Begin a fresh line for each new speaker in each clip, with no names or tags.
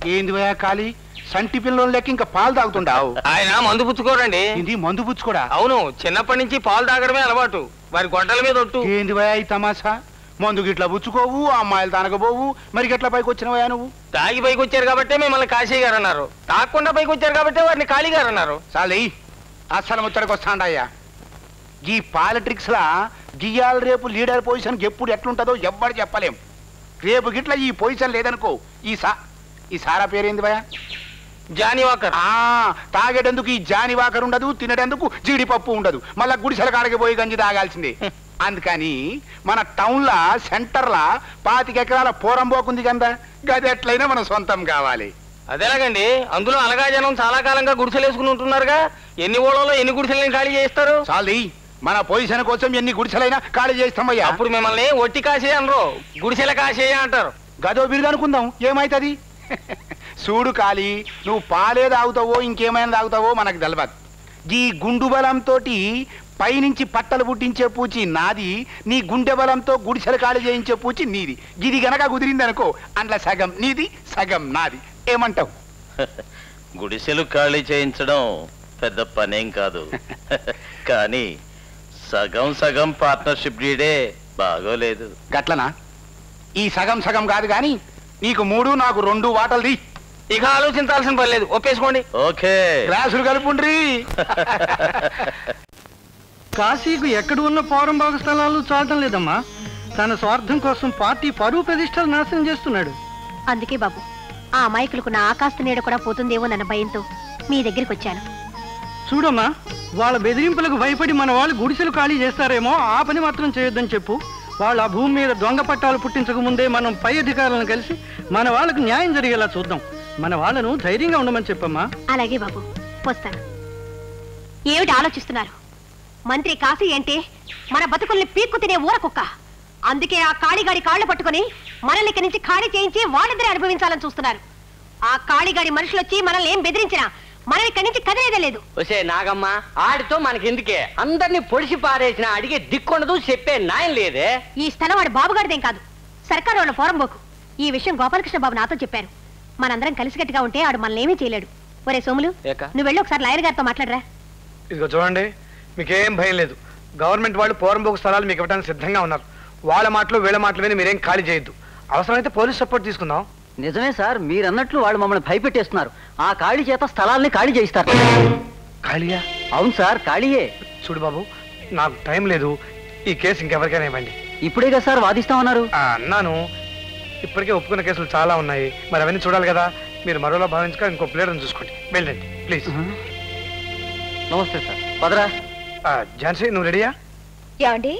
ఏంది భయ ఖాళీ సంటి పిల్లలు లెక్క ఇంకా పాలు తాగుతుండావు.
ఆయన మందు పుచ్చుకోరండి.
ఇది మందు పుచ్చుకోడా?
అవును, చిన్నప్పటి నుంచి పాలు తాగడమే అలవాటు. వారి గొడ్డల మీద ఒట్టు.
ఏంది భయ ఈ తమాసా? మందు గిట్లా పుచ్చుకోవు, అమ్మాయిలు తానకపోవు, మరి గట్లా పైకి వచ్చినవయా నువ్వు?
తాగి పైకి వచ్చారు కాబట్టి మిమ్మల్ని కాశీ గారు అన్నారు, తాగకుండా పైకి వచ్చారు కాబట్టి వారిని కాళీ గారు అన్నారు.
చాలే అసలు ముచ్చడికి వస్తాండయ్యా. ఈ పాలిటిక్స్ లా గియాల రేపు లీడర్ పొజిషన్ ఎప్పుడు ఎట్లుంటుందో ఎవ్వరు చెప్పలేం. రేపు గిట్లా ఈ పొజిషన్ లేదనుకో ఈ సారా పేరేంది భయ?
జానీవాకర్.
తాగేటందుకు ఈ జానీవాకర్ ఉండదు, తినేటందుకు జీడిపప్పు ఉండదు, మళ్ళా గుడిసెల కాడికి పోయి గంజి తాగాల్సిందే. అందుకని మన టౌన్ లా సెంటర్ లా 25 ఎకరాల పోరంబోకుంది కదా, గది ఎట్లయినా మన సొంతం కావాలి.
అదేలాగండి, అందులో అలగా జనం చాలా కాలంగా గుడిసెలు వేసుకుని ఉంటున్నారుగా. ఎన్ని ఊళ్ళలో ఎన్ని గుడిసెలని ఖాళీ చేస్తారు?
చాలు, మన పొజిషన్ కోసం ఎన్ని గుడిసెలైనా ఖాళీ చేస్తామయ్యా.
అప్పుడు మిమ్మల్ని ఒట్టి కాశీ అనరు, గుడిసెల కాశీ అంటారు.
గదో బిరుదు అనుకుందాం, ఏమైతుంది? చూడు కాళీ, నువ్వు పాలే తాగుతావో ఇంకేమైనా తాగుతావో మనకు తెలవదు. ఈ గుండు బలంతో పైనుంచి పట్టలు పుట్టించే పూచి నాది, నీ గుండె బలంతో గుడిసెలు ఖాళీ చేయించే పూచి నీది. ఇది గనక కుదిరింది అనుకో, అందులో సగం నీది సగం నాది. ఏమంటావు?
గుడిసెలు ఖాళీ చేయించడం పెద్ద పనేం కాదు, కానీ సగం సగం పార్ట్నర్షిప్ డీడే బాగోలేదు.
గట్లనా? ఈ సగం సగం కాదు గాని నీకు 3 నాకు 2 వాటలు.
ఇక ఆలోచించాల్సిన పని లేదు, ఒప్పేసుకోండి.
ఓకే,
గ్లాసులు కలుపుండ్రి.
కాశీకు ఎక్కడ ఉన్న పౌరంభోగ స్థలాలు చాలటం లేదమ్మా. తన స్వార్థం కోసం పార్టీ పరువు ప్రతిష్టలు నాశనం చేస్తున్నాడు.
అందుకే బాబు, ఆ అమాయకులకు నా ఆకాశ నీడ కూడా పోతుందేమో నన్న భయంతో మీ దగ్గరికి వచ్చాను.
చూడమ్మా, వాళ్ళ బెదిరింపులకు భయపడి మన వాళ్ళు గుడిసెలు ఖాళీ చేస్తారేమో, ఆ పని మాత్రం చేయొద్దని చెప్పు. వాళ్ళ భూమి మీద దొంగ పట్టాలు పుట్టించక ముందే మనం పై అధికారులను కలిసి మన వాళ్ళకు న్యాయం జరిగేలా చూద్దాం. మన వాళ్ళను ధైర్యంగా ఉండమని చెప్పమ్మా.
అలాగే బాబు, వస్తాను. ఏమిటి ఆలోచిస్తున్నారు? మంత్రి కాశీ అంటే మన బతుకుల్ని పీక్కు తినే ఊరకుక్క. అందుకే ఆ కాళీగాడి కాళ్లు పట్టుకుని మనల్ని ఇక్కడి నుంచి ఖాళీ చేయించి వాళ్ళిద్దరే అనుభవించాలని చూస్తున్నారు. ఆ కాళీగాడి మనుషులు వచ్చి మనల్ని ఏం బెదిరించినా మనం ఇక్కడి నుంచి కదిలేదే లేదు.
వసే నాగమ్మ, ఆడితో మనకెందుకే? అందరినీ పొడిచి పారేసిన అడిగే దిక్కుండదు, చెప్పే న్యాయం లేదే.
ఈ స్థలం వాడు బాబుగాడిదేం కాదు, సర్కారు వాళ్ళ పోరంబోకు. ఈ విషయం గోపాలకృష్ణ బాబు నాతో చెప్పారు. మనందరం కలిసికట్టుగా ఉంటే ఆడు మనల్ని ఏమీ చేయలేడు. ఒరే సోములు, నువ్వు వెళ్ళి ఒకసారి లాయర్ గారితో మాట్లాడరా.
ఇదిగో చూడండి, మీకేం భయం లేదు. గవర్నమెంట్ వాళ్ళు పోరంబోకు స్థలాలు మీకు ఇవ్వడానికి సిద్ధంగా ఉన్నారు. వాళ్ళ మాటలు వీళ్ళ మాటలు విని మీరేం ఖాళీ చేయొద్దు. అవసరమైతే పోలీస్ సపోర్ట్ తీసుకుందాం.
నిజమే సార్, మీరన్నట్లు వాళ్ళు మమ్మల్ని భయపెట్టేస్తున్నారు. ఆ ఖాళీ చేత స్థలాల్ని ఖాళీ చేయిస్తారు.
ఖాళీయా?
అవును సార్, ఖాళీయే.
చూడు బాబు, నాకు టైం లేదు. ఈ కేసు ఇంకెవరికైనా ఇవ్వండి.
ఇప్పుడేగా సార్ వాదిస్తామన్నారు.
అన్నాను, ఇప్పటికే ఒప్పుకున్న కేసులు చాలా ఉన్నాయి, మరి అవన్నీ చూడాలి కదా. మీరు మరోలా భావించక ఇంకో ప్లేయర్ని చూసుకోండి. వెళ్ళండి ప్లీజ్.
నమస్తే సార్. పదరా.
ఝాన్సీ, నువ్వు రెడీయా?
ఏమండి,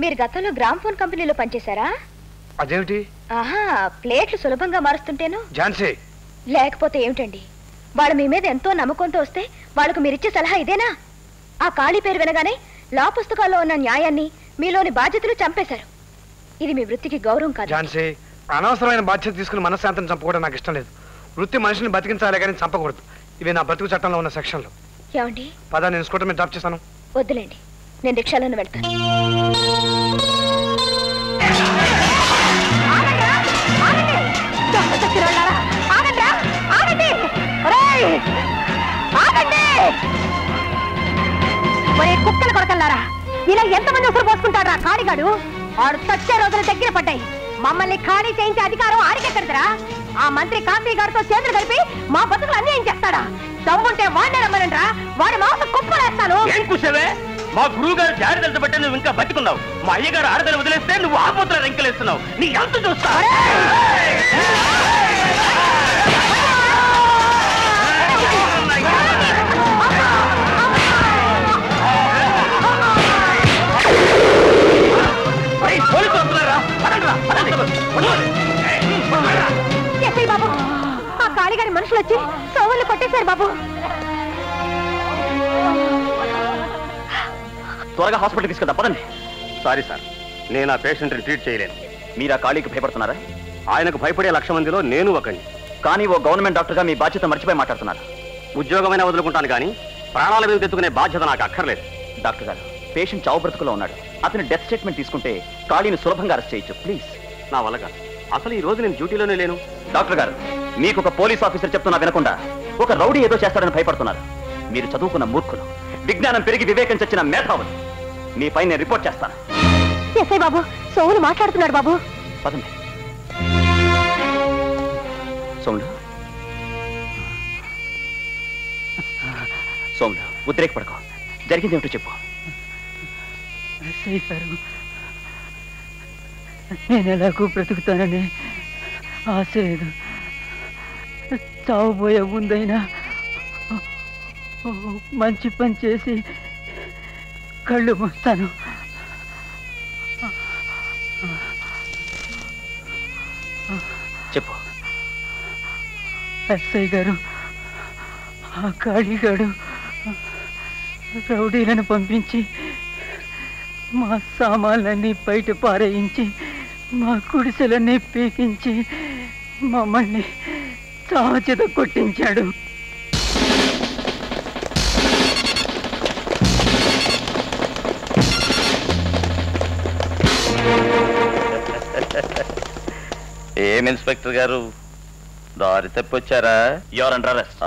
మీరు గతంలో గ్రామ్ ఫోన్ కంపెనీలో పనిచేశారా?
అదేమిటి?
ఆహా, ప్లేట్లు సులభంగా మారుస్తుంటేను.
ఝాన్సీ,
లేకపోతే ఏమిటండి? వాళ్ళు మీ మీద ఎంతో నమ్మకంతో వస్తే వాళ్ళకు మీరిచ్చే సలహా ఇదేనా? ఆ ఖాళీ పేరు వినగానే లా పుస్తకాల్లో ఉన్న న్యాయాన్ని, మీలోని బాధ్యతలు చంపేశారు. ఇది మీ వృత్తికి గౌరవం కాదు.
ఝాన్సీ, అనవసరమైన బాధ్యత తీసుకుని మనశ్శాంతిని చంపుకోవడం నాకు ఇష్టం లేదు. వృత్తి మనిషిని బతికించాలి కానీ చంపకూడదు. ఇవి నా బ్రతుకు చట్టంలో ఉన్న సెక్షన్లు.
ఏమండి?
పద, నేను స్కూటర్ మీద డ్రాప్ చేస్తాను.
వద్దులేండి, నేను రిక్షాలోనే వెళ్తాను.
కుక్కలు కొడకల్లారా, ఇలా ఎంతమంది ఉసురు పోసుకుంటారా? కాళీగాడు వాడు చచ్చే రోజులు దగ్గర పడ్డాయి. మమ్మల్ని ఖాళీ చేయించే అధికారం ఆడికెక్కడరా? ఆ మంత్రి కాంతి గారితో చేతులు కలిపి మా బతుకులు అన్యాయం చేస్తాడా? దమ్ముంటే వాడినే రమ్మనండ్రా, వాడి మాంసం కుప్పలేస్తాను.
మా గురువు గారు జారి తెలుసబట్టే నువ్వు ఇంకా బతికున్నావు. మా అయ్యగారు ఆడదని వదిలేస్తే నువ్వు ఆపోతున్నా రెంకలేస్తున్నావు. నీ ఎంత చూస్తా.
బాబు, ఆ కాళీగారి మనుషులు వచ్చి సోవల్ని కొట్టేశారు బాబు.
త్వరగా హాస్పిటల్ తీసుకెళ్తా, పదండి. సారీ సార్, నేను ఆ పేషెంట్ని ట్రీట్ చేయలేను. మీరు ఆ ఖాళీకి భయపడుతున్నారా? ఆయనకు భయపడే 1,00,000 మందిలో నేను ఒకని. కానీ ఓ గవర్నమెంట్ డాక్టర్గా మీ బాధ్యత మర్చిపోయి మాట్లాడుతున్నారు. ఉద్యోగమైనా వదులుకుంటాను కానీ ప్రాణాల మీద తెచ్చుకునే బాధ్యత నాకు అక్కర్లేదు. డాక్టర్ గారు, పేషెంట్ చావు బ్రతుకులో ఉన్నాడు. అతని డెత్ స్టేట్మెంట్ తీసుకుంటే ఖాళీని సులభంగా అరెస్ట్ చేయొచ్చు. ప్లీజ్. నా వల్ల కాదు. అసలు ఈ రోజు నేను డ్యూటీలోనే లేను. డాక్టర్ గారు, మీకు ఒక పోలీస్ ఆఫీసర్ చెప్తున్నా వినకుండా ఒక రౌడీ ఏదో చేస్తాడని భయపడుతున్నారు. మీరు చదువుకున్న మూర్ఖులు, విజ్ఞానం పెరిగి వివేకం చచ్చిన మేధావులు. మీ పైన నేను రిపోర్ట్ చేస్తాను.
ఎస్ఐ బాబు, సోములు మాట్లాడుతున్నాడు బాబు.
పదండి. సోములు, సోములు ఉద్రేకపడకో. జరిగింది ఏమిటో చెప్పు.
ఎస్ఐ గారు, నేను ఎలాగూ బ్రతుకుతానని ఆశ లేదు. చావబోయే ముందైనా మంచి పని చేసి కళ్ళు మూస్తాను.
చెప్పు.
ఎస్ఐ గారు, ఆ కాళీగాడు రౌడీలను పంపించి మా సామాన్లన్నీ బయట పారేయించి మా గుడిసెలన్నీ పీకించి మమ్మల్ని చావచేత కొట్టించాడు.
ఏం ఇన్స్పెక్టర్ గారు, దారి తప్పొచ్చారా? Your under arrest.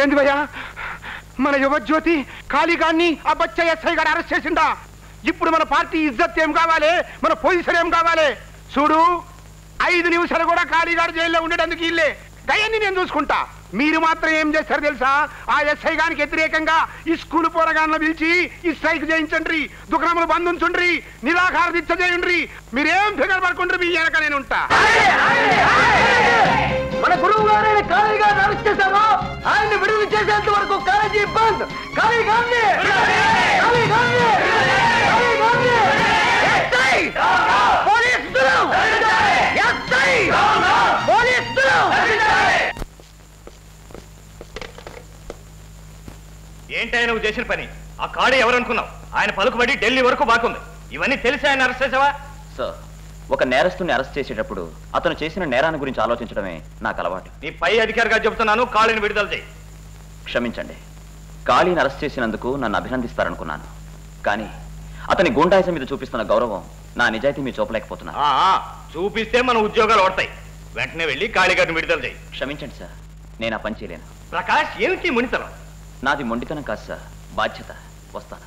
ఏంది భయ్యా, మన యువజ్యోతి కాళీగాన్ని ఆ బచ్చ ఎస్ఐ గారు అరెస్ట్ చేసిందా? ఇప్పుడు మన పార్టీ ఇజ్జత్ ఏం కావాలి, మన పొజిషన్ ఏం కావాలి? చూడు, 5 నిమిషాలు కూడా కాళీగారు జైల్లో ఉండేందుకు ఇల్లే గయాన్ని నేను చూసుకుంటా. మీరు మాత్రం ఏం చేస్తారు తెలుసా? ఆ ఎస్ఐ గారికి వ్యతిరేకంగా ఈ స్కూల్ పోరగాన్లు పిలిచి ఈ స్ట్రైక్ చేయించండి, దుకాణములు బంద్ ఉంచుండ్రి, నిరాహార దీక్ష చేయండి. మీరేం ఫిగర్ పడుకుంటారు, మీ వెనక నేను ఉంటా.
మన గురువు గారైన కాళీగారిని అరెస్ట్ చేశారు. ఆయన్ని విడుదల చేసేంత వరకు కాలేజీ బంద్. కాళీగారిని
ఏంటైనా నువ్వు చేసిన పని? ఆ కాళీ ఎవరనుకున్నావు? ఆయన పలుకుబడి ఢిల్లీ వరకు బాకుంది. ఇవన్నీ తెలిసి ఆయన అరెస్ట్ చేసావా?
సార్, ఒక నేరస్తుని అరెస్ట్ చేసేటప్పుడు అతను చేసిన నేరాన్ని గురించి ఆలోచించడమే నాకు అలవాటు.
నీ పై అధికారిగా చెబుతున్నాను, కాళీని విడుదల చేయి.
క్షమించండి, కాళీని అరెస్ట్ చేసినందుకు నన్ను అభినందిస్తారనుకున్నాను. కానీ అతని గుండాయిజం మీద చూపిస్తున్న గౌరవం నా నిజాయితీ మీరు చూపలేకపోతున్నాను.
చూపిస్తే మన ఉద్యోగాలు ఓడతాయి. వెంటనే వెళ్ళి కాళీగారిని విడుదల చేయి.
క్షమించండి సార్, నేను ఆ పని చేయలేను.
ప్రకాష్, ఏమిటి మునితనం?
నాది మొండితనం కాదు సార్, బాధ్యత. వస్తాను.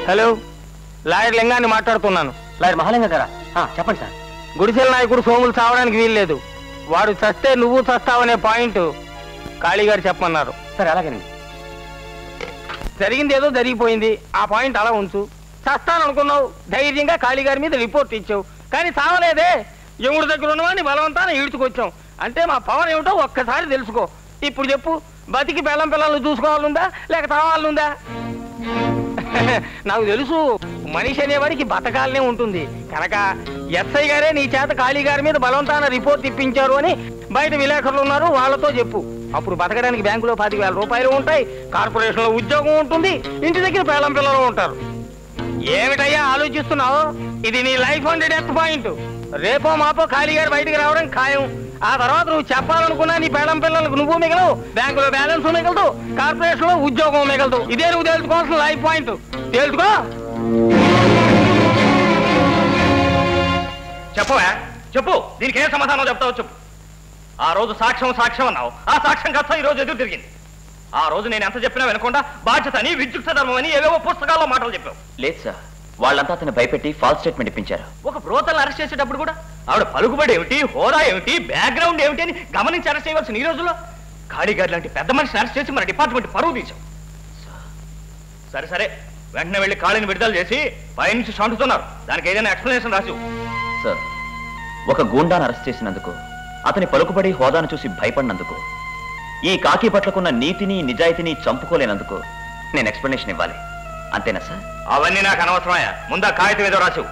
హలో, లాయర్ లింగాన్ని మాట్లాడుతున్నాను.
లాయర్ మహాలింగ గారా? చెప్పండి సార్.
గుడిసెల నాయకుడు సోములు చావడానికి వీల్లేదు. వాడు చస్తే నువ్వు చస్తావనే పాయింట్ కాళీగారు చెప్పమన్నారు.
సరే, అలాగేనండి.
జరిగింది ఏదో జరిగిపోయింది, ఆ పాయింట్ అలా ఉంచు. చస్తాననుకున్నావు, ధైర్యంగా కాళీగారి మీద రిపోర్ట్ ఇచ్చావు. కానీ చావలేదే. ఎముడి దగ్గర ఉన్నవాడిని బలవంతాన ఈడ్చుకొచ్చాం. అంటే మా పవర్ ఏమిటో ఒక్కసారి తెలుసుకో. ఇప్పుడు చెప్పు, బతికి బెల్లం పిల్లలు చూసుకోవాలందా లేక తావాలనుందా? నాకు తెలుసు, మనిషి అనేవాడికి బతకాలనే ఉంటుంది కనుక ఎస్ఐ గారే నీ చేత కాళీగారి మీద బలవంతాన రిపోర్ట్ ఇప్పించారు అని బయట విలేకరులు ఉన్నారు, వాళ్ళతో చెప్పు. అప్పుడు బతకడానికి బ్యాంకులో 10,000 రూపాయలు ఉంటాయి, కార్పొరేషన్ లో ఉద్యోగం ఉంటుంది, ఇంటి దగ్గర బెల్లం పిల్లలు ఉంటారు. ఏమిటయ్యా ఆలోచిస్తున్నావు? ఇది నీ లైఫ్ అండ్ డెత్ పాయింట్. రేపో మాపో కాళీగారు బయటికి రావడం ఖాయం. ఆ తర్వాత నువ్వు చెప్పాలనుకున్నా నీ బెల్లం పిల్లలకు నువ్వు మిగలవు, బ్యాంకులో బ్యాలెన్స్ మిగలదు, కార్పొరేషన్ లో ఉద్యోగం మిగలదు. ఇదే నువ్వు తెలుసుకోవాల్సిన లైఫ్ పాయింట్. తెలుసుకో. చెప్పవా? చెప్పు, దీనికి ఏం సమాధానం చెప్తావు చెప్పు. ఆ రోజు సాక్ష్యం అన్నావు, ఆ సాక్ష్యం కథ ఈ రోజు ఎదురు తిరిగింది. ఆ రోజు నేను ఎంత చెప్పినా వినకుండా బాధ్యత అని, విద్యుత్ ధర్మం అని ఏవేవో పుస్తకాల్లో మాటలు చెప్పావు.
లేదు సార్, వాళ్ళంతా అతన్ని భయపెట్టి ఫాల్స్ స్టేట్మెంట్ ఇప్పించారు.
ఒక బ్రోతల్ని అరెస్ట్ చేసేటప్పుడు కూడా ఆవిడ పలుకుబడి ఏమిటి, హోదా ఏమిటి, బ్యాక్గ్రౌండ్ ఏమిటి అని గమనించి అరెస్ట్ చేయవలసిన ఈ రోజుల్లో కాళీగారి లాంటి పెద్ద మనిషిని అరెస్ట్ చేసి మన డిపార్ట్మెంట్ పరువు తీసాం. సరే సరే, వెంటనే వెళ్ళి కాళీని విడుదల చేసి పైనుంచి షంటుతున్నారు, దానికి ఏదైనా ఎక్స్ప్లెనేషన్ రాసి.
సార్, ఒక గూండాను అరెస్ట్ చేసినందుకు, అతని పలుకుబడి హోదాను చూసి భయపడినందుకు, ఈ కాకి పట్లకున్న నీతిని నిజాయితీని చంపుకోలేనందుకు నేను ఎక్స్ప్లెనేషన్ ఇవ్వాలి అంతేనా సార్?
అవన్నీ నాకు అనవసరమయ్యా. ముందా కాగితం ఏదో రాసు.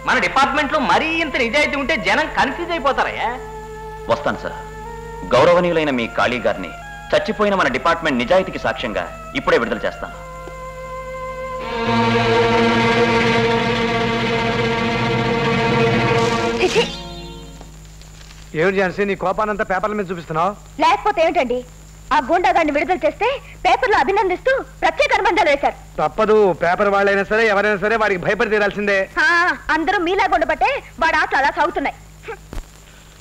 మన డిపార్ట్మెంట్ లో మరీ ఇంత నిజాయితీ ఉంటే జనం కన్ఫ్యూజ్ అయిపోతారయ్యా.
వస్తాను సార్. గౌరవనీయులైన మీ కాళీ గారిని చచ్చిపోయిన మన డిపార్ట్మెంట్ నిజాయితీకి సాక్ష్యంగా ఇప్పుడే విడుదల చేస్తాను.
ఏమిటి ఝాన్సీ, నీ కోపానంతా పేపర్ల మీద చూపిస్తున్నావు?
లేకపోతే ఏమిటండి, ఆ గూండాగాన్ని విడుదల చేస్తే పేపర్లో అభినందిస్తూ ప్రత్యేక అనుబంధాలు వేశారు.
తప్పదు, పేపర్ వాళ్ళైనా సరే ఎవరైనా సరే వాడికి భయపడి తీరాల్సిందే.
అందరూ మీలాగా ఉండబట్టే వాడి ఆటలు అలా సాగుతున్నాయి.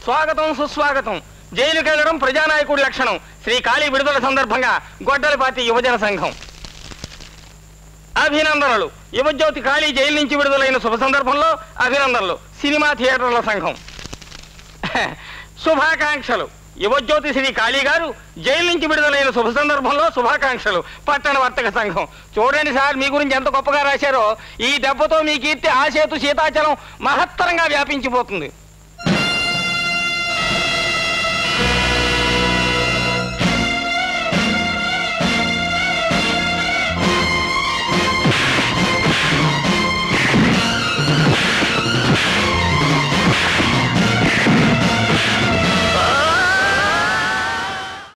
స్వాగతం సుస్వాగతం. జైలుకి వెళ్ళడం ప్రజానాయకుడి లక్షణం. శ్రీ కాళీ విడుదల సందర్భంగా గొడ్డలపాటి యువజన సంఘం అభినందనలు. యువజ్యోతి కాళీ జైలు నుంచి విడుదలైన శుభ సందర్భంలో అభినందనలు. సినిమా థియేటర్ల సంఘం శుభాకాంక్షలు. యువజ్యోతి శ్రీ కాళీ గారు జైలు నుంచి విడుదలైన శుభ సందర్భంలో శుభాకాంక్షలు. పట్టణ వర్తక సంఘం. చూడండి సార్, మీ గురించి ఎంత గొప్పగా రాశారో. ఈ దెబ్బతో మీ కీర్తి ఆసేతు సీతాచలం మహత్తరంగా వ్యాపించిపోతుంది.